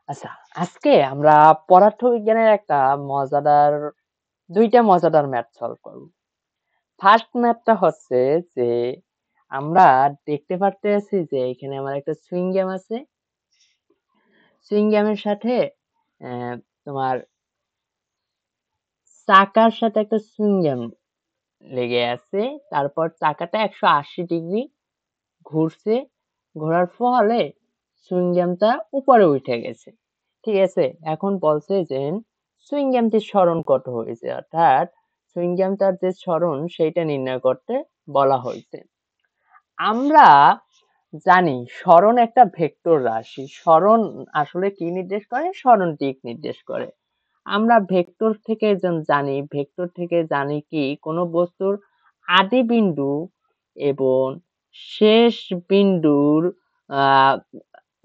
আচ্ছা, আজকে আমরা পদার্থবিজ্ঞানের একটা দুইটা মজাদার ম্যাথ সলভ করব। ফার্স্ট ম্যাথটা হচ্ছে যে আমরা দেখতে পারতেছি যে এখানে আমার একটা সুইং গ্যাম আছে। সুইং গ্যামের সাথে তোমার চাকার সাথে একটা সুইং গ্যাম লেগে আছে। তারপর চাকাটা 180 ডিগ্রি ঘুরছে, ঘোরার ফলে সুইং গ্যামটা উপরে উঠে গেছে। ঠিক আছে, এখন বলছে যে সুইং গ্যামটির সরণ কত হয়েছে, অর্থাৎ সুইং গ্যামটার যে সরণ সেইটা নির্ণয় করতে বলা হয়েছে। আমরা জানি সরণ একটা ভেক্টর রাশি। সরণ আসলে কি নির্দেশ করে? সরণ দিক নির্দেশ করে। আমরা ভেক্টর থেকে জানি কি কোনো বস্তুর আদি বিন্দু এবং শেষ বিন্দুর আহ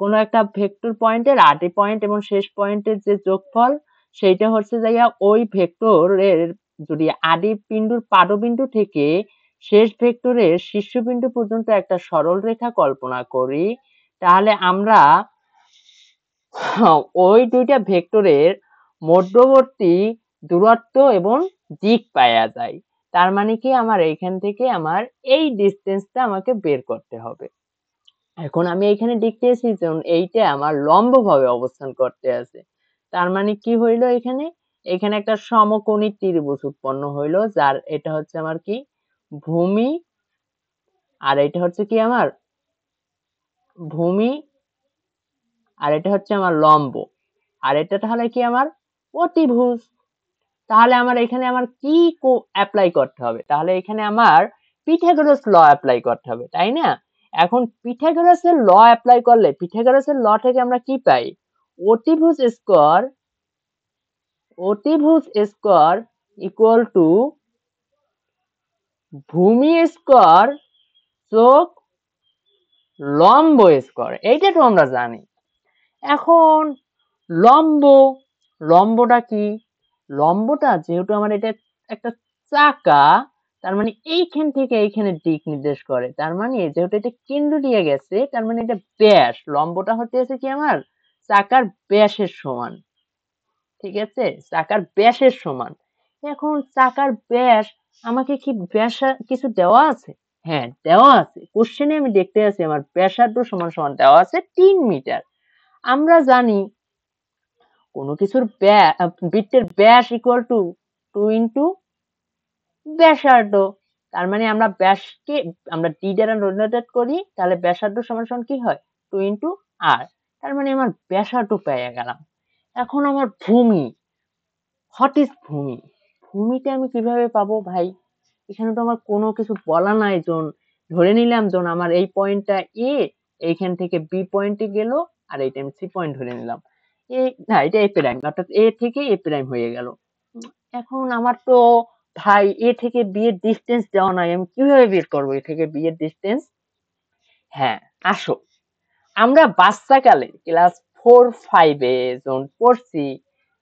কোনো একটা ভেক্টর পয়েন্টের আদি পয়েন্ট এবং শেষ পয়েন্টের যে যোগফল সেইটা হচ্ছে যাইয়া ওই ভেক্টরের, যদি আদি বিন্দুর পাদবিন্দু থেকে শেষ ভেক্টরের শীর্ষবিন্দু পর্যন্ত একটা সরল রেখা কল্পনা করি, তাহলে আমরা ওই দুইটা ভেক্টরের মধ্যবর্তী দূরত্ব এবং দিক পাওয়া যায়। তার মানে কি আমার এইখান থেকে আমার এই ডিস্টেন্সটা আমাকে বের করতে হবে। এখন আমি এইখানে দেখতেছি যে এইটা আমার লম্বভাবে অবস্থান করতে আছে। তার মানে কি হইলো, এখানে এখানে একটা সমকোণী ত্রিভুজ উৎপন্ন হইলো, যার এটা হচ্ছে আমার কি ভূমি, আর এটা হচ্ছে কি আমার ভূমি, আর এটা হচ্ছে আমার লম্ব, আর এটা তাহলে কি আমার অতিভুজ। তাহলে আমার এখানে আমার কি অ্যাপ্লাই করতে হবে? তাহলে এখানে আমার পিথাগোরাস ল অ্যাপ্লাই করতে হবে, তাই না? এখন পিথাগোরাসের ল অ্যাপ্লাই করলে পিথাগোরাসের ল থেকে আমরা কি পাই? অতিভুজ স্কয়ার ইকুয়াল টু ভূমি স্কয়ার যোগ লম্ব স্কয়ার। এইটা তো আমরা জানি। এখন লম্ব, লম্বটা কি? লম্বটা যেহেতু আমার এটা একটা চাকা, তার মানে এইখান থেকে এইখানে দিক নির্দেশ করে। তার মানে যেহেতু এটা কেন্দ্র দিয়ে গেছে, তার মানে এটা ব্যাস। লম্বটা হচ্ছে কি আমার চাকার ব্যাসের সমান। ঠিক আছে, চাকার ব্যাসের সমান। এখন চাকার ব্যাস, আমাকে কি ব্যাস কিছু দেওয়া আছে? হ্যাঁ, দেওয়া আছে। কোশ্চেনে আমি দেখতে আছি আমার ব্যাসার্ধ সমান সমান দেওয়া আছে 3 মিটার। আমরা জানি কোনো কিছুর বৃত্তের ব্যাস ইকুয়াল টু 2 ব্যাসার্ধ। তার মানে আমরা ব্যাসকে আমরা ডি দ্বারা রোটেট করি, তাহলে ব্যাসার্ধ সমান সমান কি হয়? 2 r। তার মানে আমার ব্যাসার্ধ পেয়ে গেলাম। এখন আমার ভূমি, হোয়াট ইজ ভূমি? ভূমিটা আমি কিভাবে পাবো ভাই? এখানে তো আমার কোনো কিছু বলা নাই। ধরে নিলাম আমার এই পয়েন্টটা এ, এইখান থেকে বি পয়েন্টে গেল, আর এইটা আমি সি পয়েন্ট ধরে নিলাম। না, এটা এ প্রাইম, অর্থাৎ এ থেকে এ প্রাইম হয়ে গেল। এখন আমার তো ভাই এ থেকে বি এর ডিস্টেন্স দেওয়া নাই, আমি কিভাবে বের করবো এ থেকে বি এর ডিস্টেন্স? হ্যাঁ, আসো, আমরা বাচ্চাকালে ক্লাস 4-5-এ যখন পড়ছি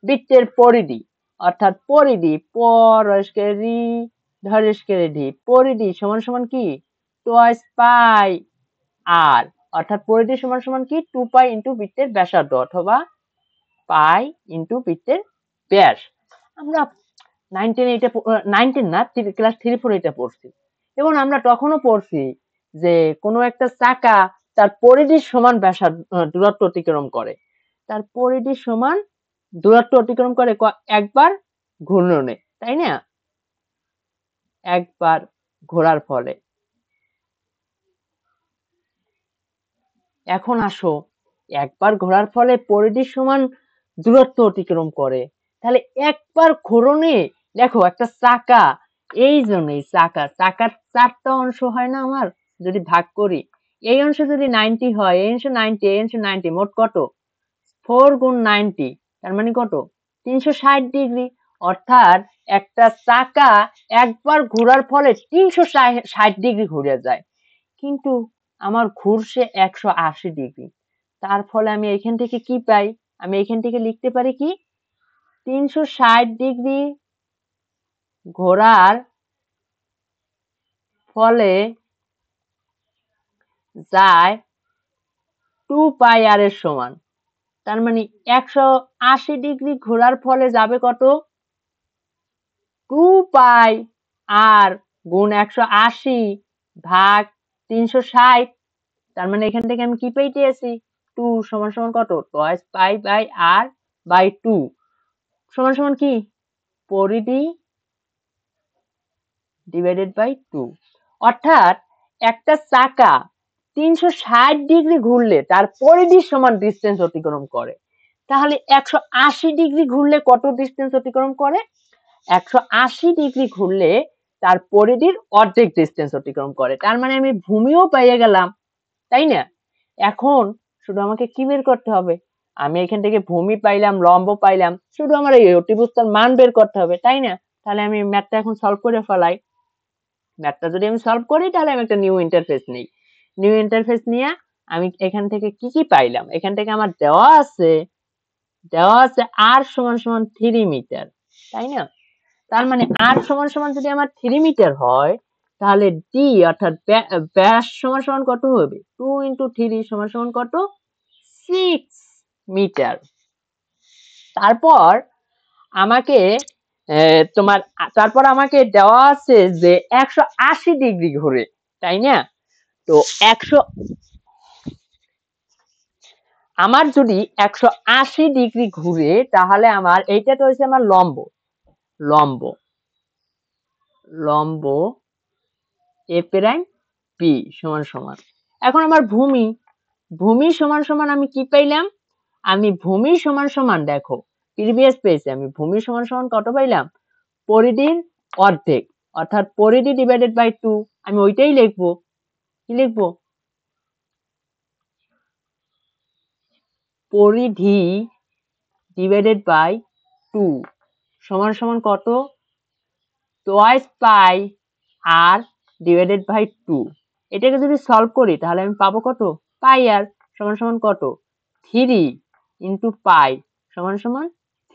বৃত্তের পরিধি, অর্থাৎ পরিধি পরস্কের রি ধরেস্কের ডি, পরিধি সমান সমান কি টোয়াইস পাই আর, অর্থাৎ পরিধি সমান সমান কি 2 পাই ইন্টু বৃত্তের ব্যাসার্ধ অথবা পাই ইন্টু বৃত্তের ব্যাস। আমরা 19 না, ক্লাস 3-4 এটা পড়ছি। এবং আমরা তখনও পড়ছি যে কোনো একটা চাকা তার পরিধির সমান ব্যাসার্ধ দূরত্ব অতিক্রম করে। তার পরিধির সমান দূরত্ব অতিক্রম করে একবার ঘূর্ণনে, তাই না? একবার ঘোরার ফলে। এখন আসো, একবার ঘোরার ফলে পরিধির সমান দূরত্ব অতিক্রম করে, তাহলে একবার ঘোরণে দেখো একটা চাকা, এই জন্যই চাকার 4টা অংশ হয় না আমার, যদি ভাগ করি, এই অংশ যদি 90 হয়, এই অংশ 90, এই অংশ 90, মোট কত? 4 গুণ 90, তার মানে কত? 360 ডিগ্রি। অর্থাৎ একটা চাকা একবার ঘোরার ফলে 360 ডিগ্রি ঘুরে যায়, কিন্তু আমার ঘুরছে 180 ডিগ্রি। তার ফলে আমি এখান থেকে কি পাই? আমি এখান থেকে লিখতে পারি কি 360 ডিগ্রি ঘোরার ফলে যায় 2πr এর সমান। তার মানে 180 ডিগ্রি ঘোরার ফলে যাবে কত? 2πr গুণ 180 ভাগ 360। তার মানে এখান থেকে আমি কি পেয়েছি? 2 সমান সমান কত? twice pi by r by 2 সমান সমান কি? পরিধি ডিভাইডেড বাই 2। অর্থাৎ একটা চাকা 360 ডিগ্রি ঘুরলে তার পরিধির সমান ডিসটেন্স অতিক্রম করে। তাহলে 180 ডিগ্রি ঘুরলে কত ডিসটেন্স অতিক্রম করে? 180 ডিগ্রি ঘুরলে তার পরিধির অর্ধেক ডিসটেন্স অতিক্রম করে। তার মানে আমি ভূমিও পেয়ে গেলাম, তাই না? এখন শুধু আমাকে কি বের করতে হবে? আমি এখান থেকে ভূমি পাইলাম, লম্ব পাইলাম, শুধু আমার এই অতিভুজটার মান বের করতে হবে, তাই না? তাহলে আমি ম্যাথটা এখন সলভ করে ফেলাই। ম্যাথটা যদি আমি সলভ করি তাহলে আমি একটা নিউ ইন্টারফেস নিই। নিউ ইন্টারফেস নিয়ে আমি এখান থেকে কি পাইলাম? এখান থেকে আমার দেওয়া আছে r সমান সমান 3 মিটার, তাই না? তার মানে r সমান সমান যদি আমার 3 মিটার হয় তাহলে d অর্থাৎ ব্যাস সমান সমান কত হবে? 2 × 3 সমান সমান কত? 6 মিটার। তারপর আমাকে দেওয়া আছে যে 180 ডিগ্রি ঘুরে, তাই না? তো আমার যদি 180 ডিগ্রি ঘুরে তাহলে আমার এইটা তো হচ্ছে আমার লম্ব এ প্রাইম বি সমান সমান। এখন আমার ভূমি সমান সমান আমি কি পাইলাম? আমি ভূমি সমান সমান দেখো প্রিভিয়াস পেজে আমি ভূমি সমান সমান কত পাইলাম? পরিধির অর্ধেক, অর্থাৎ পরিধি ডিভাইডেড বাই 2। আমি ওইটাই লিখবো। কি লিখবো? পরিধি ডিভাইডেড বাই 2 সমান সমান কত? twice pi r divided by 2। এটাকে যদি সলভ করি তাহলে আমি পাবো কত? পাই r সমান সমান কত? 3 ইন্টু পাই সমান সমান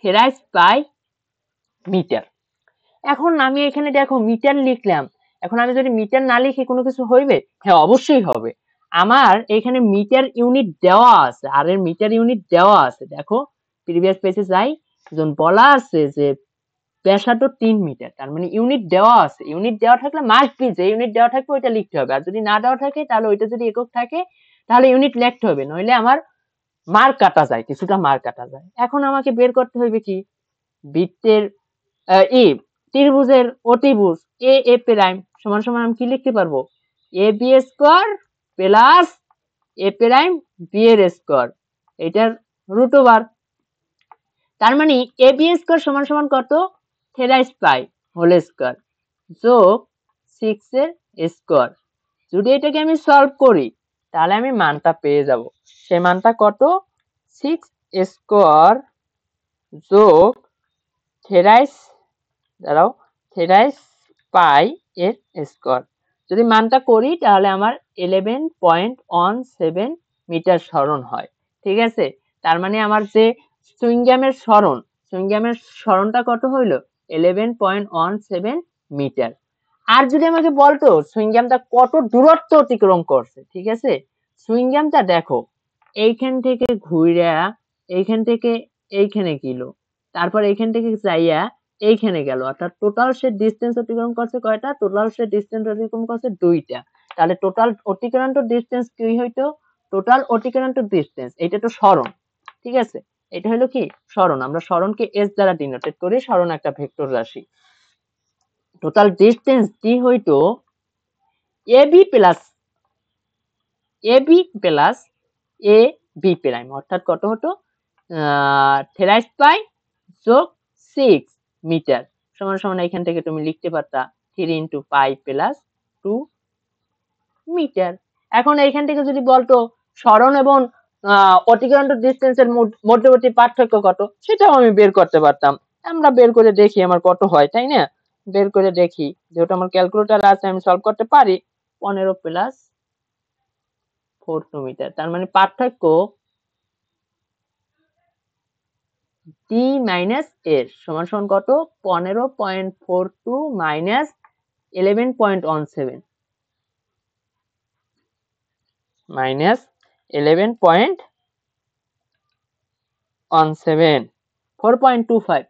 3 পাই মিটার। এখন আমি এখানে দেখো মিটার লিখলাম। এখন আমি যদি মিটার না লিখি কোনো কিছু হইবে? হ্যাঁ, অবশ্যই হবে। আমার এখানে মিটার ইউনিট দেওয়া আছে, আর এর মিটার ইউনিট দেওয়া আছে। দেখো প্রিভিয়াস পেজে যাই, যখন বলা আছে যে ব্যাসার্ধ 3 মিটার, তার মানে ইউনিট দেওয়া আছে। ইউনিট দেওয়া থাকলে মাস্ট বি যে ইউনিট দেওয়া থাকবে ওইটা লিখতে হবে, আর যদি না দেওয়া থাকে তাহলে ওইটা যদি একক থাকে তাহলে ইউনিট লিখতে হবে, নইলে আমার মার কাটা যায়, কিছুটা মার কাটা যায়। এখন আমাকে বের করতে হবে কি? বৃত্তের ত্রিভুজের অতিভুজ এ প্রাইম সমান সমান আমি কি লিখতে পারবো? A B square plus A prime B এর স্কয়ার, এটার রুট ওভার। তার মানে এ বি স্কয়ার সমান সমান কত? 3 পাই হোল স্কয়ার যোগ 6 এর স্কয়ার। যদি এটাকে আমি সলভ করি তাহলে আমি মানটা পেয়ে যাব। সেই মানটা কত? 6 স্কয়ার যোগ 3 পাই এর স্কয়ার। যদি মানটা করি তাহলে আমার 11.17 মিটার সরণ হয়। ঠিক আছে? তার মানে আমার যে সুইংগ্যামের সরণটা কত হইল? 11.17 মিটার। আর যদি আমাকে বলতো সুইংগ্যামটা কত দূরত্ব অতিক্রম করছে, ঠিক আছে? সুইংগ্যামটা দেখো এইখান থেকে ঘুরে এইখান থেকে এইখানে গেল, তারপর এইখান থেকে যাইয়া এইখানে গেল, অর্থাৎ টোটাল সে ডিসটেন্স অতিক্রম করছে কয়টা? টোটাল সে ডিসটেন্স অতিক্রম করছে 2টা। তাহলে টোটাল অতিক্রান্ত ডিসটেন্স কি হইতো? টোটাল অতিক্রান্ত ডিসটেন্স, এটা তো সরণ, ঠিক আছে? এটা হলো কি? সরণ। আমরা সরণকে s দ্বারা ডিনোটেড করি, সরণ একটা ভেক্টর রাশি। টোটাল ডিসটেন্স ডি হইতো AB plus A B prime, অর্থাৎ কত হতো? 3 পাই যোগ 6 মিটার সমান সমান এখান থেকে তুমি লিখতে পারতা 3 ইন্টু পাই প্লাস 2 মিটার। এখন এইখান থেকে যদি বলতো সরণ এবং অতিক্রান্ত ডিসটেন্সের মধ্যবর্তী পার্থক্য কত, সেটাও আমি বের করতে পারতাম। আমরা বের করে দেখি আমার কত হয়, তাই না? বের করে দেখি, যেহেতু আমার ক্যালকুলেটর আছে আমি সলভ করতে পারি। 15 প্লাস 42 মিটার, তার মানে পার্থক্য ডি মাইনাস এর সমান সমান কত? 15.42 মাইনাস 11.17 মাইনাস 11.17 4.25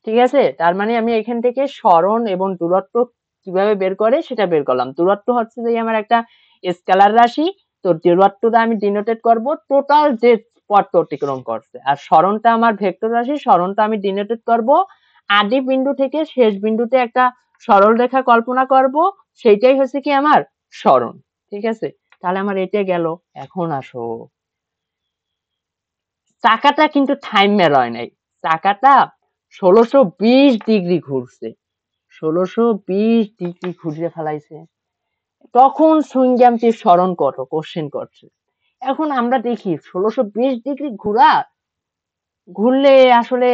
ঠিক আছে। তার মানে আমি এখান থেকে সরণ এবং দূরত্ব কিভাবে বের করে সেটা বের করলাম। দূরত্ব হচ্ছে যে আমার একটা স্কেলার রাশি, তো দূরত্বটা আমি ডিনোটেট করব টোটাল যে পথটা অতিক্রম করছে, আর সরণটা আমার ভেক্টর রাশি, সরণটা আমি ডিনোটেট করব আদি বিন্দু থেকে শেষ বিন্দুতে একটা সরল রেখা কল্পনা করব, সেইটাই হচ্ছে কি আমার সরণ। ঠিক আছে, তাহলে আমার এটা গেল। এখন আসো, চাকাটা কিন্তু থাইমে রয় নাই, চাকাটা 1620 ডিগ্রি ঘুরছে, 1620 ডিগ্রি ঘুরিয়ে ফেলাইছে। তখন সুইংগ্যামটির সরণ কত কোশ্চেন করছে। এখন আমরা দেখি 1620 ডিগ্রি ঘুরলে আসলে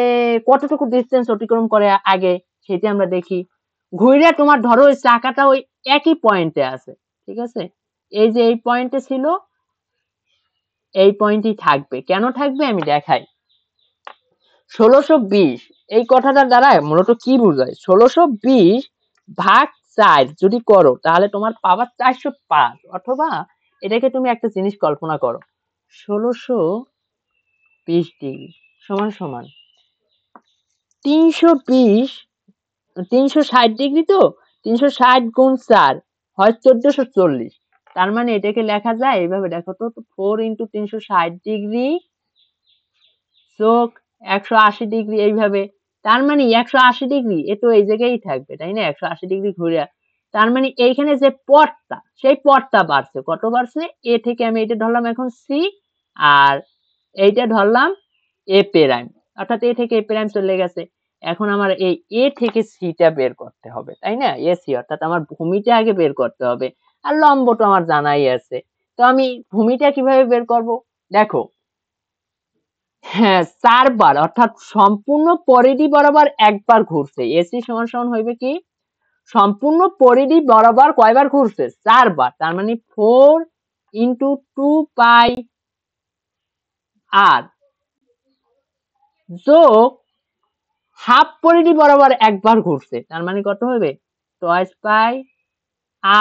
কতটুকু ডিস্টেন্স অতিক্রম করে আগে, সেটা আমরা দেখি। ঘুরে তোমার ধরো ওই চাকাটা ওই একই পয়েন্টে আছে, ঠিক আছে, এই যে এই পয়েন্টে ছিল, এই পয়েন্টই থাকবে। কেন থাকবে আমি দেখাই। 1620 এই কথাটার দ্বারা মূলত কি বোঝায়, 1620 ভাগ 4 যদি করো তাহলে তোমার পাওয়ার 405, অথবা এটাকে তুমি একটা জিনিস কল্পনা করো, 1620 ডিগ্রি সমান সমান 320, 360 ডিগ্রি, তো 360 গুণ 4 হয় 1440। তার মানে এটাকে লেখা যায় এইভাবে, দেখো তো, 4 ইন্টু 360 ডিগ্রি যোগ 180 ডিগ্রি, এইভাবে। তার মানে 180 ডিগ্রি এ তো এই জায়গায় থাকবে, তাই না, 180 ডিগ্রি ঘুরে। তার মানে এইখানে যে পথটা, সেই পথটা বাড়ছে, কত বাড়ছে, এ থেকে আমি এটা ধরলাম এখন সি, আর এইটা ধরলাম এ প্রাইম, অর্থাৎ এ থেকে এ প্রাইম চলে গেছে। এখন আমার এই এ থেকে সিটা বের করতে হবে, তাই না, এ সি, অর্থাৎ আমার ভূমিটা আগে বের করতে হবে, আর লম্ব তো আমার জানাই আছে। তো আমি ভূমিটা কিভাবে বের করব, দেখো, হ্যাঁ 4 বার, অর্থাৎ সম্পূর্ণ পরিধি বরাবর একবার ঘুরছে, এসি সমান সমান হইবে কি, সম্পূর্ণ পরিধি বরাবর কয়বার ঘুরছে, 4 বার। তার মানে 4 ইন্টু 2 পাই আর যোগ হাফ পরিধি বরাবর একবার ঘুরছে, তার মানে কত হবে, twice pi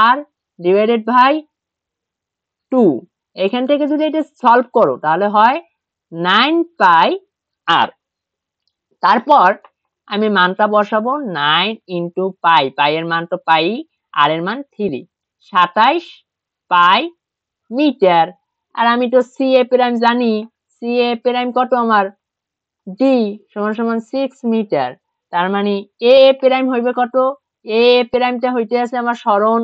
r divided by 2। এখান থেকে যদি এটা সলভ করো তাহলে হয় 9 পাই আর। তারপর আমি মানটা বসাবো, 9 ইন্টু পাই, পাই এর মান তো পাই, আর এর মান 3, 27 পাই মিটার। আর আমি তো সি এ প্রাইম জানি, সি এ প্রাইম কত আমার, ডি সমান সমান 6 মিটার। তার মানে এ প্রাইম হইবে কত, এ প্রাইমটা হইতে আছে আমার সরণ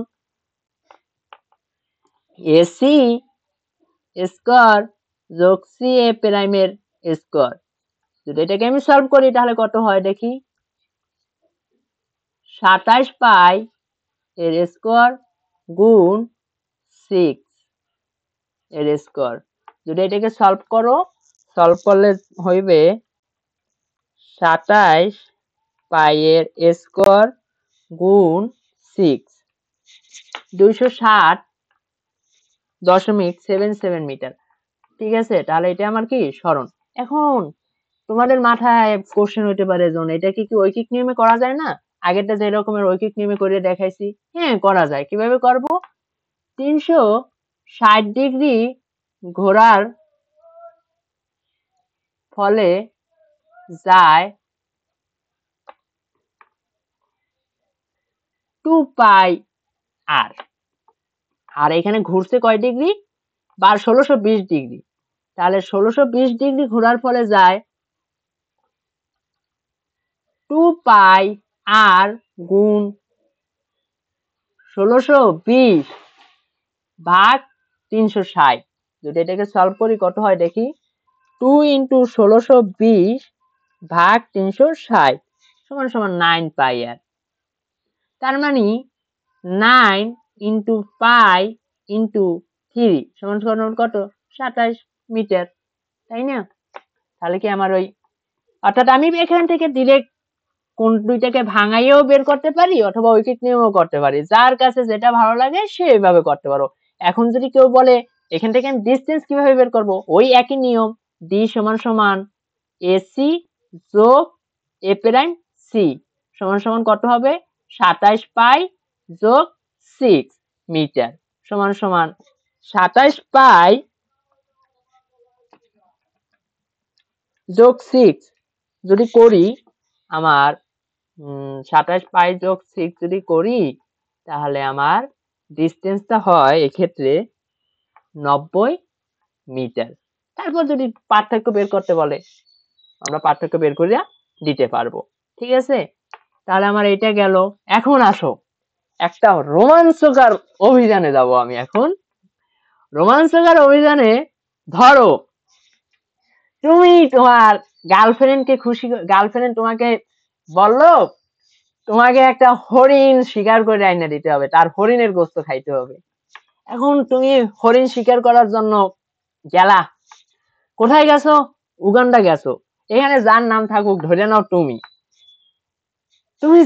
এসি স্কয়ার যোগ সি এ প্রাইমের স্কয়ার। যদি এটাকে আমি সলভ করি তাহলে কত হয় দেখি, 27 পাই এর স্কয়ার গুণ 6 এর স্কয়ার। যদি এটাকে সলভ করো, সলভ করলে হইবে 27 পাই এর স্কয়ার গুণ 6, 260.77 মিটার। ঠিক আছে, তাহলে এটা আমার কি সরণ। এখন তোমাদের মাথায় কোশ্চেন হইতে পারে, জন এটা কি ঐকিক নিয়মে করা যায় না, আগেরটা যে রকমের ঐকিক নিয়মে করে দেখাইছি। হ্যাঁ করা যায়, কিভাবে করব, 360 ডিগ্রি ঘোরার ফলে যায় 2 পাই আর, আর এখানে ঘুরছে কয় ডিগ্রি, 1620 ডিগ্রি, তাহলে 1620 ডিগ্রি ঘোরার ফলে যায় 2 পাই আর গুণ 1620 ভাগ 360। যদি এটাকে সলভ করি কত হয় দেখি, 2 ইন্টু 1620 ভাগ 360 সমান সমান 9 পাই আর। তার মানে 9 ইন্টু পাই ইন্টু 3 সমান সমান কত, 27 মিটার, তাই না। তাহলে কি আমার ওই, অর্থাৎ আমি এখান থেকে ডিরেক্ট কোন দুইটাকে ভাঙাইয়েও বের করতে পারি, অথবা ঐকিক নিয়মও করতে পারি, যার কাছে যেটা ভালো লাগে সে এইভাবে করতে পারো। এখন যদি কেউ বলে এখান থেকে আমি ডিসটেন্স কিভাবে বের করব, ওই একই নিয়ম, ডি সমান সমান এসি যোগ এ প্রাইম সি সমান সমান কত হবে, 27 পাই যোগ 6 মিটার সমান সমান 27 পাই যোগ 6 যদি করি আমার 27 পাই যোগ 6 যদি করি তাহলে আমার ডিস্টেন্সটা হয় এক্ষেত্রে 90 মিটার। তারপর যদি পার্থক্য বের করতে বলে আমরা পার্থক্য বের করে দিতে পারবো। ঠিক আছে, তাহলে আমার এটা গেল। এখন আসো একটা রোমাঞ্চকর অভিযানে যাব আমি এখন। রোমাঞ্চকর অভিযানে ধরো তুমি তোমার গার্লফ্রেন্ডকে গার্লফ্রেন্ড তোমাকে বললো তোমাকে একটা হরিণ শিকার করে আইনা দিতে হবে, তার হরিণের গোস্ত খাইতে হবে। এখন তুমি হরিণ শিকার করার জন্য গেলা, কোথায় গেছো? উগান্ডা গেছো। এখানে যার নাম থাকুক ধরে নাও তুমি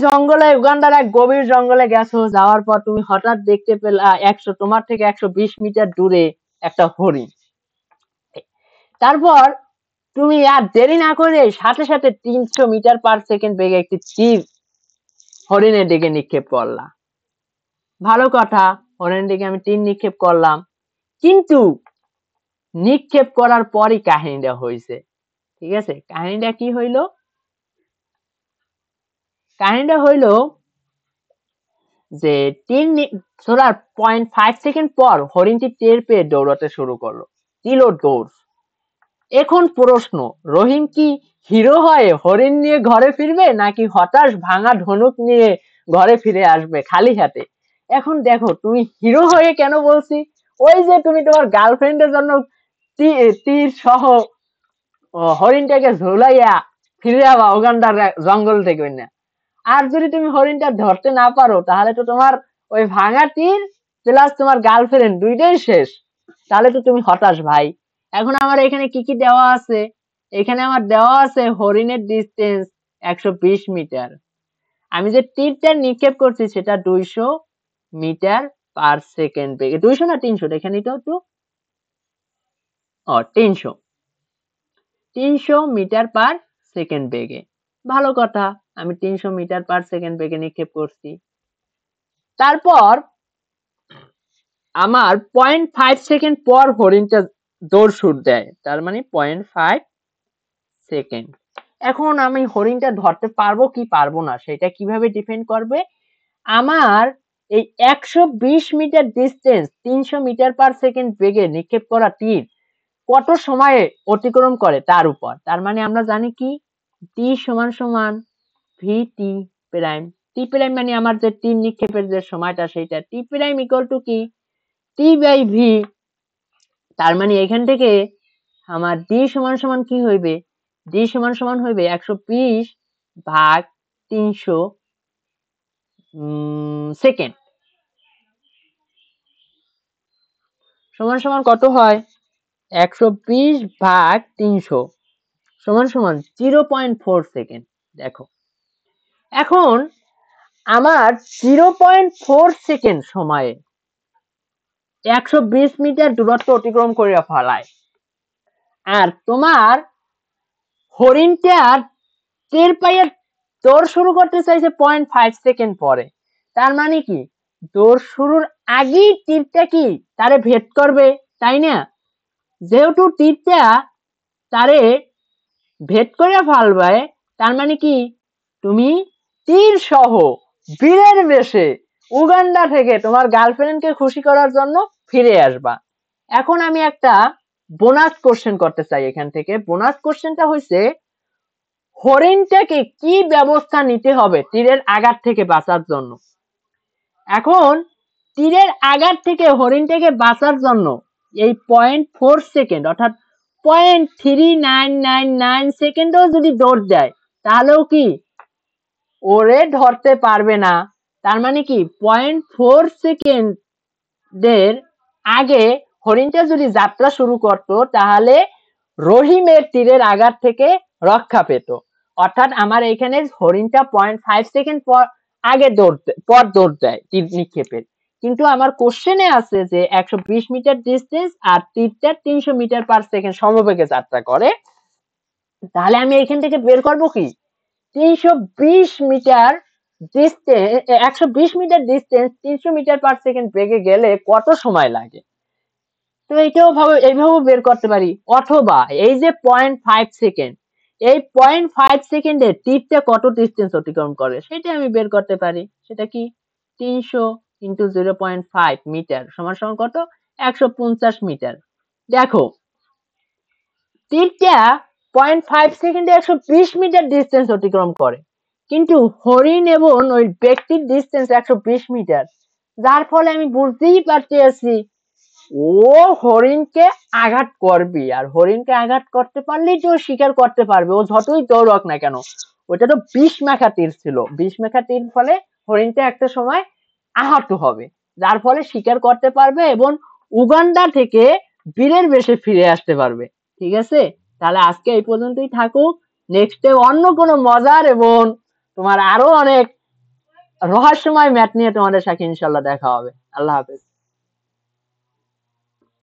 জঙ্গলে, উগান্ডার এক গভীর জঙ্গলে গেছো। যাওয়ার পর তুমি হঠাৎ দেখতে পেলা তোমার থেকে 120 মিটার দূরে একটা হরিণ। তারপর তুমি আর দেরি না করে সাথে সাথে 300 মিটার পার সেকেন্ড বেগে একটি তীর হরিণের দিকে নিক্ষেপ করলা। ভালো কথা, হরিণের দিকে আমি তীর নিক্ষেপ করলাম, কিন্তু নিক্ষেপ করার পরই কাহিনীটা হয়েছে। ঠিক আছে, কাহিনীটা কি হইলো? কাহিনীটা হইলো যে ছোড়ার 0.5 সেকেন্ড পর হরিণটি টের পেয়ে দৌড়াতে শুরু করলো, দিল দৌড়। এখন প্রশ্ন, রহিম কি হিরো হয়ে হরিণ নিয়ে ঘরে ফিরবে নাকি হতাশ ভাঙা ধনুক নিয়ে ঘরে ফিরে আসবে খালি হাতে? এখন দেখো তুমি হিরো হয়ে কেন বলছি, ওই যে তুমি তোমার গার্লফ্রেন্ডের জন্য তীর সহ হরিণটাকে ঝুলাইয়া ফিরে যাবা উগান্ডার জঙ্গল থেকে না। আর যদি তুমি হরিণটা ধরতে না পারো তাহলে তো তোমার ওই ভাঙা তীর প্লাস তোমার গার্লফ্রেন্ড দুইটাই শেষ। তাহলে তো তুমি হতাশ ভাই। এখন আমার এখানে কি কি দেওয়া আছে? এখানে আমার দেওয়া আছে হরিণের ডিস্টেন্স 120 মিটার। আমি যে তীরটা নিক্ষেপ করছি সেটা 200 মিটার পার সেকেন্ড বেগে। 200 না 300 এখানে তো একটু 300 মিটার পার সেকেন্ড বেগে। ভালো কথা, আমি 300 মিটার পার সেকেন্ড বেগে নিক্ষেপ করছি। তারপর আমার 0.5 সেকেন্ড পর হরিণটা দৌড় শুরু দেয়, তার মানে 0.5 সেকেন্ড। এখন আমি হরিণটা ধরতে পারবো কি পারবো না সেটা কিভাবে ডিপেন্ড করবে? আমার এই 120 metre distance 300 metre per second বেগে নিক্ষেপ করা তীর কত সময়ে অতিক্রম করে তার উপর। তার মানে আমরা জানি কি টি সমান সমান ভি টি প্রাইম। টি প্রাইম মানে আমার যে তীর নিক্ষেপের যে সময়টা সেটা টি প্রাইম ইকুয়াল টু কি টি বাই ভি। তার মানে এখান থেকে আমার ডি সমান সমান কি হইবে? ডি সমান সমান হইবে 120 ভাগ 300 সেকেন্ড সমান সমান কত হয়? 120 ভাগ 300 সমান সমান 0.4 সেকেন্ড। দেখো এখন আমার 0.4 সেকেন্ড সময়ে 120 মিটার দূরত্ব অতিক্রম করে ফেলায়। আর তোমার হরিণটার টের পাইয়া দৌড় শুরু করতে চাইছে 0.5 সেকেন্ড পরে। তার মানে কি দৌড় শুরুর আগেই তীরটা কি তারে ভেদ করবে, তাই না? যেহেতু তীরটা তারে ভেদ করে ফেলবে, তার মানে কি তুমি তীর সহ বীরের বেশে উগান্ডা থেকে তোমার গার্লফ্রেন্ডকে খুশি করার জন্য ফিরে আসবা। এখন আমি একটা বোনাস কোশ্চেন করতে চাই এখান থেকে। বোনাস কোশ্চেনটা হচ্ছে হরিণটাকে কি ব্যবস্থা নিতে হবে তীরের আঘাত থেকে বাঁচার জন্য। এখন তীরের আঘাত থেকে হরিণটাকে বাঁচার জন্য এই 0.4 সেকেন্ড অর্থাৎ 0.3999 সেকেন্ডও যদি দৌড় দেয় তাহলেও কি ওরে ধরতে পারবে না। তার মানে কি 0.4 সেকেন্ডের আগে হরিণটা যদি যাত্রা শুরু করত তাহলে রহিমের তীরের আঘাত থেকে রক্ষা পেত। অর্থাৎ আমার এখানে হরিণটা 0.5 সেকেন্ড পর আগে দৌড় দেয় তীর নিক্ষেপের, কিন্তু আমার কোশ্চেনে আছে যে 120 মিটার ডিস্টেন্স আর তীরটা 300 মিটার পার সেকেন্ড সমবেগে যাত্রা করে। তাহলে আমি এখান থেকে বের করব কি 320 metre distance 120 metre distance 300 metre per second বেগে গেলে কত সময় লাগে? তো এইভাবে বের করতে পারি। অথবা এই যে 0.5 সেকেন্ড, এই 0.5 সেকেন্ডে তীরটা কত ডিস্টেন্স অতিক্রম করে সেটা আমি বের করতে পারি। সেটা কি? 300 ইন্টু 0.5 মিটার সমান সমান কত? 150 মিটার। দেখো তীরটা 0.5 সেকেন্ডে 120 মিটার ডিস্টেন্স অতিক্রম করে, কিন্তু হরিণ এবং ওই ব্যক্তির ডিস্টেন্স 120 মিটার, যার ফলে আমি বুঝতেই পারতেছি ও হরিণকে আঘাত করবি, আর হরিণকে আঘাত করতে পারলেই তো শিকার করতে পারবে, ও যতই দৌড়ক না কেন। ওটা তো বিষ মাখা তীর ছিল, বিষ মাখা তীর ফলে হরিণটা একটা সময় আহত হবে, যার ফলে শিকার করতে পারবে এবং উগান্ডা থেকে বীরের বেশে ফিরে আসতে পারবে। ঠিক আছে, তাহলে আজকে এই পর্যন্তই থাকুক। নেক্সটে অন্য কোনো মজার এবং তোমার আরো অনেক রহস্যময় ম্যাথ নিয়ে তোমাদের সাথে ইনশাল্লাহ দেখা হবে। আল্লাহ হাফেজ।